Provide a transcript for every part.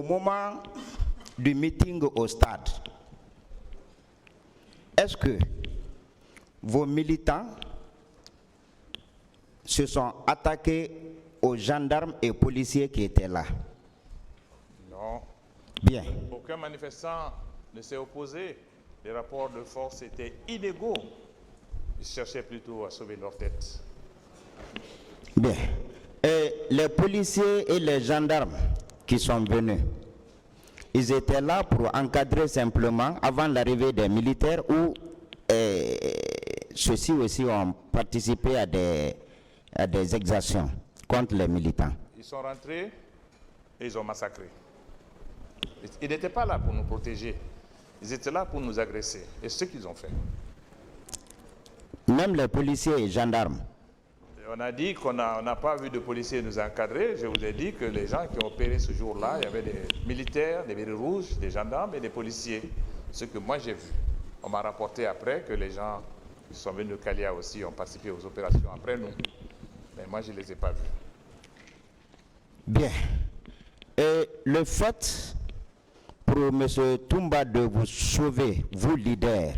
moment du meeting au stade, est-ce que vos militants se sont attaqués aux gendarmes et policiers qui étaient là? Non. Bien. Aucun manifestant ne s'est opposé. Les rapports de force étaient inégaux. Ils cherchaient plutôt à sauver leur tête. Bien. Et les policiers et les gendarmes qui sont venus, ils étaient là pour encadrer simplement avant l'arrivée des militaires ou ceux-ci aussi ont participé à des exactions contre les militants? Ils sont rentrés et ils ont massacré. Ils n'étaient pas là pour nous protéger. Ils étaient là pour nous agresser. Et c'est ce qu'ils ont fait. Même les policiers et gendarmes? On a dit qu'on n'a pas vu de policiers nous encadrer. Je vous ai dit que les gens qui ont opéré ce jour-là, il y avait des militaires, des bérets rouges, des gendarmes et des policiers. Ce que moi j'ai vu. On m'a rapporté après que les gens qui sont venus de Kalia aussi ont participé aux opérations après nous. Mais moi je ne les ai pas vus. Bien. Et le fait pour M. Toumba de vous sauver, vous leaders,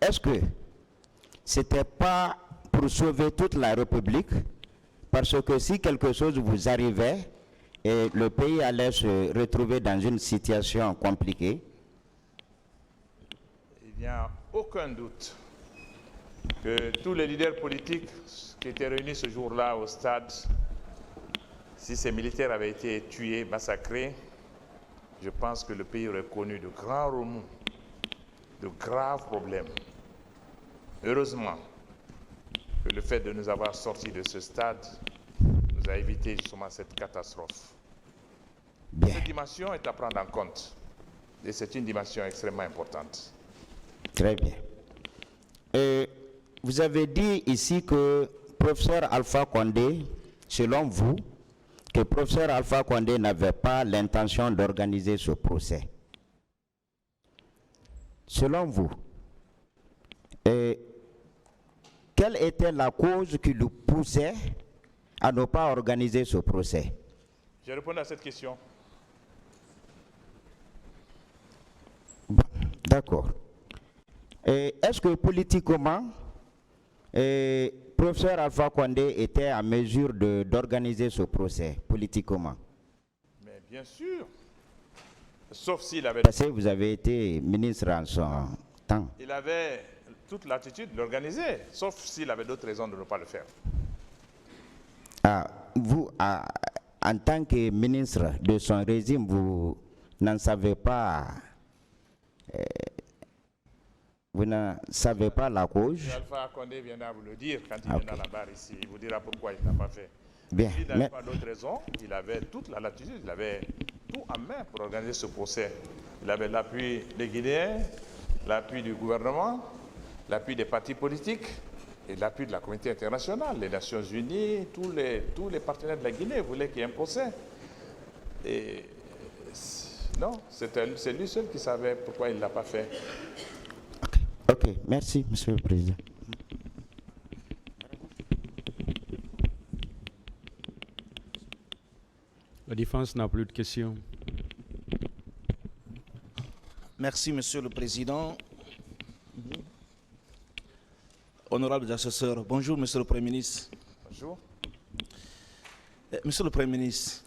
est-ce que ce n'était pas pour sauver toute la République? Parce que si quelque chose vous arrivait et le pays allait se retrouver dans une situation compliquée? Il n'y a aucun doute que tous les leaders politiques qui étaient réunis ce jour-là au stade, si ces militaires avaient été tués, massacrés, je pense que le pays aurait connu de grands remous, de graves problèmes. Heureusement que le fait de nous avoir sortis de ce stade nous a évité justement cette catastrophe. Bien. Cette dimension est à prendre en compte et c'est une dimension extrêmement importante. Très bien. Et vous avez dit ici que professeur Alpha Condé, selon vous, que professeur Alpha Condé n'avait pas l'intention d'organiser ce procès. Selon vous, quelle était la cause qui le poussait à ne pas organiser ce procès? Je réponds à cette question. Bon, d'accord. Est-ce que politiquement, professeur Alpha Condé était en mesure d'organiser ce procès, politiquement? Mais bien sûr. Sauf s'il avait... Parce que vous avez été ministre en son temps. Il avait toute l'attitude de l'organiser, sauf s'il avait d'autres raisons de ne pas le faire. Vous, en tant que ministre de son régime, vous n'en savez pas... vous ne savez pas la cause? Alpha Condé viendra vous le dire quand il viendra à la barre ici. Il vous dira pourquoi il n'a pas fait. Bien. S'il n'avait pas d'autres raisons, il avait toute la latitude, il avait tout en main pour organiser ce procès. Il avait l'appui des Guinéens, l'appui du gouvernement, l'appui des partis politiques et l'appui de la communauté internationale, les Nations Unies, tous les partenaires de la Guinée voulaient qu'il y ait un procès. Et non, c'est lui seul qui savait pourquoi il ne l'a pas fait. Ok, merci, Monsieur le Président. La défense n'a plus de questions. Merci, Monsieur le Président. Honorables assesseurs, bonjour, Monsieur le Premier ministre. Bonjour. Monsieur le Premier ministre,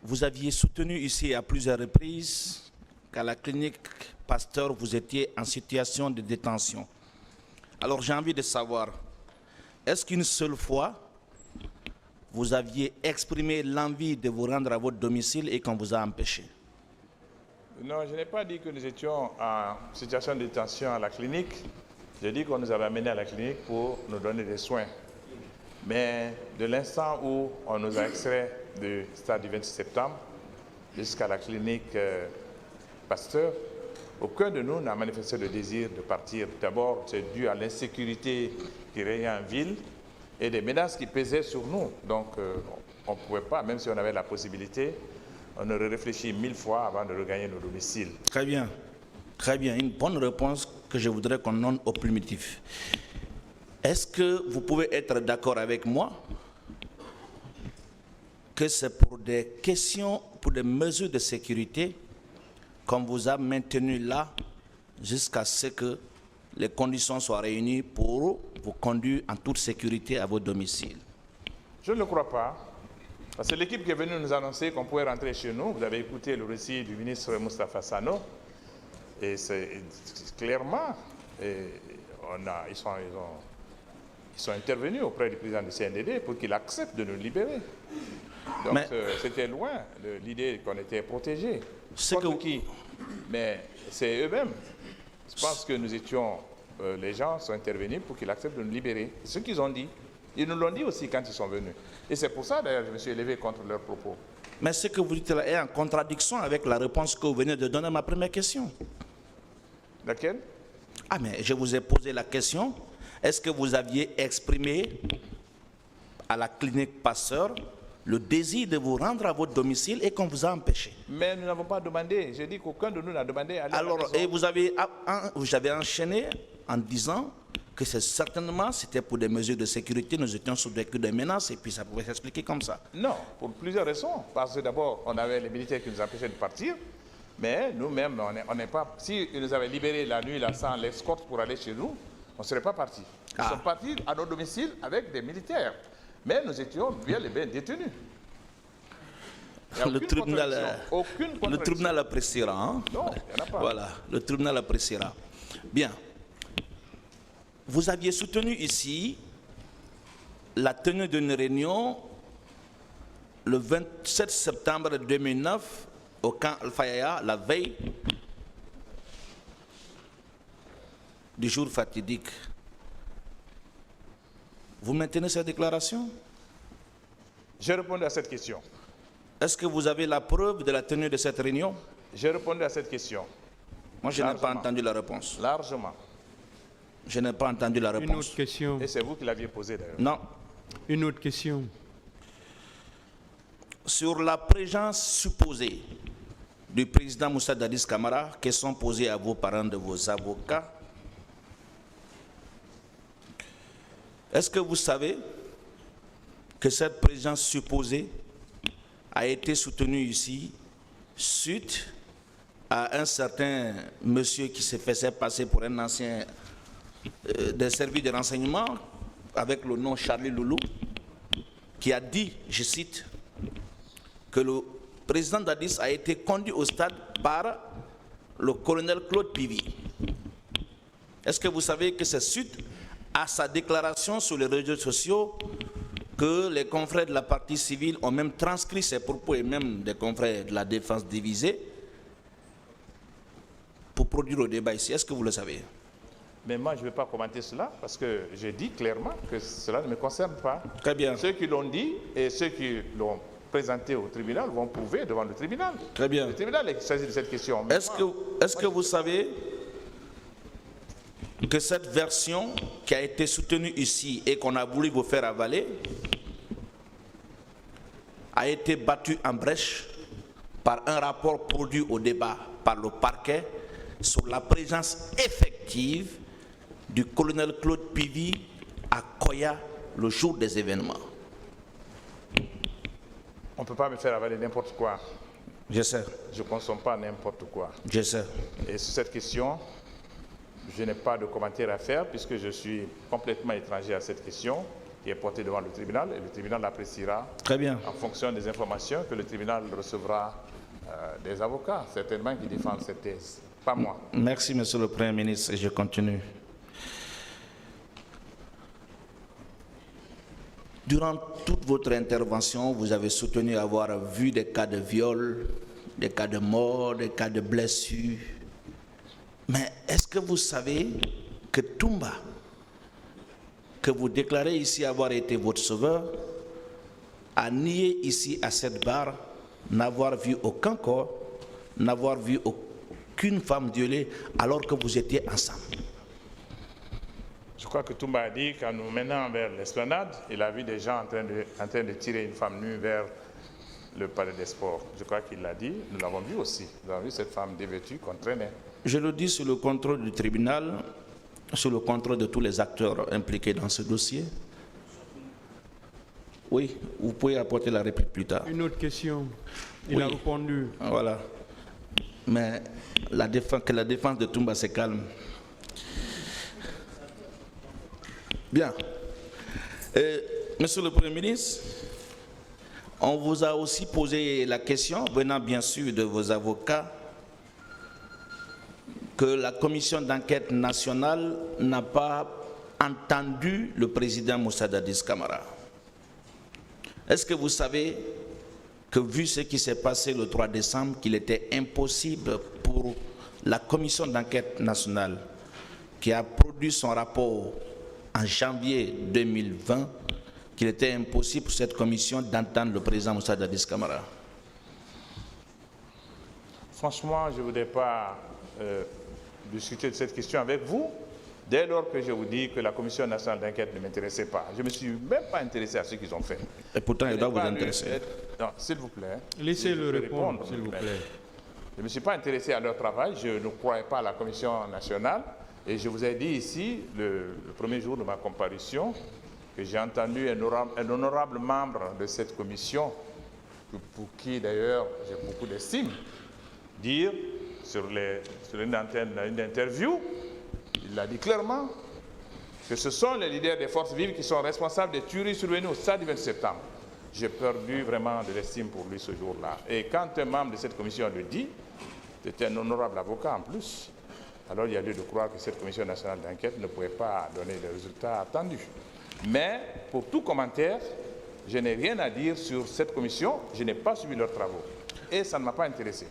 vous aviez soutenu ici à plusieurs reprises qu'à la clinique Pasteur, vous étiez en situation de détention. Alors j'ai envie de savoir, est-ce qu'une seule fois, vous aviez exprimé l'envie de vous rendre à votre domicile et qu'on vous a empêché? Non, je n'ai pas dit que nous étions en situation de détention à la clinique. J'ai dit qu'on nous avait amenés à la clinique pour nous donner des soins. Mais de l'instant où on nous a extraits du stade du 26 septembre jusqu'à la clinique Pasteur, aucun de nous n'a manifesté le désir de partir. D'abord, c'est dû à l'insécurité qui régnait en ville et des menaces qui pesaient sur nous. Donc, on ne pouvait pas, même si on avait la possibilité, on aurait réfléchi 1000 fois avant de regagner nos domiciles. Très bien. Très bien. Une bonne réponse que je voudrais qu'on donne au primitif. Est-ce que vous pouvez être d'accord avec moi que c'est pour des questions, pour des mesures de sécurité qu'on vous a maintenu là jusqu'à ce que les conditions soient réunies pour vous conduire en toute sécurité à votre domicile. Je ne le crois pas. Parce que l'équipe qui est venue nous annoncer qu'on pouvait rentrer chez nous, vous avez écouté le récit du ministre Moustapha Sano, et c'est clairement, ils sont intervenus auprès du président du CNDD pour qu'il accepte de nous libérer. Donc c'était loin de l'idée qu'on était protégés. Contre qui? Mais c'est eux-mêmes. Je pense que nous étions, les gens sont intervenus pour qu'ils acceptent de nous libérer. C'est ce qu'ils ont dit. Ils nous l'ont dit aussi quand ils sont venus. Et c'est pour ça, d'ailleurs, je me suis élevé contre leurs propos. Mais ce que vous dites là est en contradiction avec la réponse que vous venez de donner à ma première question. Laquelle? Ah, mais je vous ai posé la question. Est-ce que vous aviez exprimé à la clinique Pasteur le désir de vous rendre à votre domicile et qu'on vous a empêché? Mais nous n'avons pas demandé. J'ai dit qu'aucun de nous n'a demandé à aller à la maison. Et vous avez enchaîné en disant que certainement c'était pour des mesures de sécurité, nous étions sous des coups de menaces et puis ça pouvait s'expliquer comme ça. Non, pour plusieurs raisons. Parce que d'abord, on avait les militaires qui nous empêchaient de partir, mais nous-mêmes, on n'est pas... Si ils nous avaient libérés la nuit là, sans l'escorte pour aller chez nous, on ne serait pas partis. Nous sommes partis à nos domiciles avec des militaires, mais nous étions bien les bien détenus. Le tribunal appréciera. Hein? Non, il n'y en a pas. Voilà, le tribunal appréciera. Bien. Vous aviez soutenu ici la tenue d'une réunion le 27 septembre 2009 au camp Al-Fayaya, la veille du jour fatidique. Vous maintenez cette déclaration? J'ai répondu à cette question. Est-ce que vous avez la preuve de la tenue de cette réunion? J'ai répondu à cette question. Moi, je n'ai pas entendu la réponse. Largement. Je n'ai pas entendu la réponse. Une autre question. Et c'est vous qui l'aviez posée d'ailleurs. Non. Une autre question. Sur la présence supposée du président Moussa Dadis Camara, question posée à vos parents de vos avocats. Est-ce que vous savez que cette présence supposée a été soutenue ici suite à un certain monsieur qui se faisait passer pour un ancien des services de renseignement avec le nom Charlie Loulou, qui a dit, je cite, que le président Dadis a été conduit au stade par le colonel Claude Pivy. Est-ce que vous savez que c'est suite à sa déclaration sur les réseaux sociaux que les confrères de la partie civile ont même transcrit ses propos et même des confrères de la défense divisée pour produire le débat ici? Est-ce que vous le savez? Mais moi, je ne vais pas commenter cela parce que j'ai dit clairement que cela ne me concerne pas. Très bien. Ceux qui l'ont dit et ceux qui l'ont présenté au tribunal vont prouver devant le tribunal. Très bien. Le tribunal est saisi de cette question. Est-ce que vous savez que cette version qui a été soutenue ici et qu'on a voulu vous faire avaler a été battue en brèche par un rapport produit au débat par le parquet sur la présence effective du colonel Claude Pivy à Koya le jour des événements? On ne peut pas me faire avaler n'importe quoi. Je sais. Je ne consomme pas n'importe quoi. Je sais. Et sur cette question, je n'ai pas de commentaire à faire puisque je suis complètement étranger à cette question qui est portée devant le tribunal et le tribunal l'appréciera. Très bien. En fonction des informations que le tribunal recevra des avocats, certainement, qui défendent cette thèse. Pas moi. Merci, Monsieur le Premier ministre, et je continue. Durant toute votre intervention, vous avez soutenu avoir vu des cas de viol, des cas de mort, des cas de blessures. Mais est-ce que vous savez que Toumba, que vous déclarez ici avoir été votre sauveur, a nié ici à cette barre n'avoir vu aucun corps, n'avoir vu aucune femme violée alors que vous étiez ensemble? Je crois que Toumba a dit qu'en nous menant vers l'esplanade, il a vu des gens en train de tirer une femme nue vers le palais des sports. Je crois qu'il l'a dit, nous l'avons vu aussi. Nous avons vu cette femme dévêtue qu'on traînait. Je le dis sous le contrôle du tribunal, sous le contrôle de tous les acteurs impliqués dans ce dossier. Oui, vous pouvez apporter la réplique plus tard. Une autre question. Il Oui. a répondu. Voilà. Mais que la défense de Toumba se calme. Bien. Monsieur le Premier ministre, on vous a aussi posé la question, venant bien sûr de vos avocats, que la commission d'enquête nationale n'a pas entendu le président Moussa Dadis Camara. Est-ce que vous savez que, vu ce qui s'est passé le 3 décembre, qu'il était impossible pour la commission d'enquête nationale, qui a produit son rapport en janvier 2020, qu'il était impossible pour cette commission d'entendre le président Moussa Dadis Camara? Franchement, je ne voudrais pas discuter de cette question avec vous, dès lors que je vous dis que la Commission nationale d'enquête ne m'intéressait pas. Je ne me suis même pas intéressé à ce qu'ils ont fait. Et pourtant, il doit vous intéresser. Non, s'il vous plaît. Laissez-le Je peux répondre, s'il vous plaît. Je ne me suis pas intéressé à leur travail, je ne croyais pas à la Commission nationale. Et je vous ai dit ici, le premier jour de ma comparution, que j'ai entendu un honorable membre de cette commission, pour qui d'ailleurs j'ai beaucoup d'estime, dire sur une antenne, une interview, il a dit clairement que ce sont les leaders des forces vives qui sont responsables des tueries survenues au stade du 20 septembre. J'ai perdu vraiment de l'estime pour lui ce jour-là. Et quand un membre de cette commission le dit, c'était un honorable avocat en plus, alors il y a lieu de croire que cette commission nationale d'enquête ne pouvait pas donner les résultats attendus. Mais pour tout commentaire, je n'ai rien à dire sur cette commission, je n'ai pas suivi leurs travaux. Et ça ne m'a pas intéressé.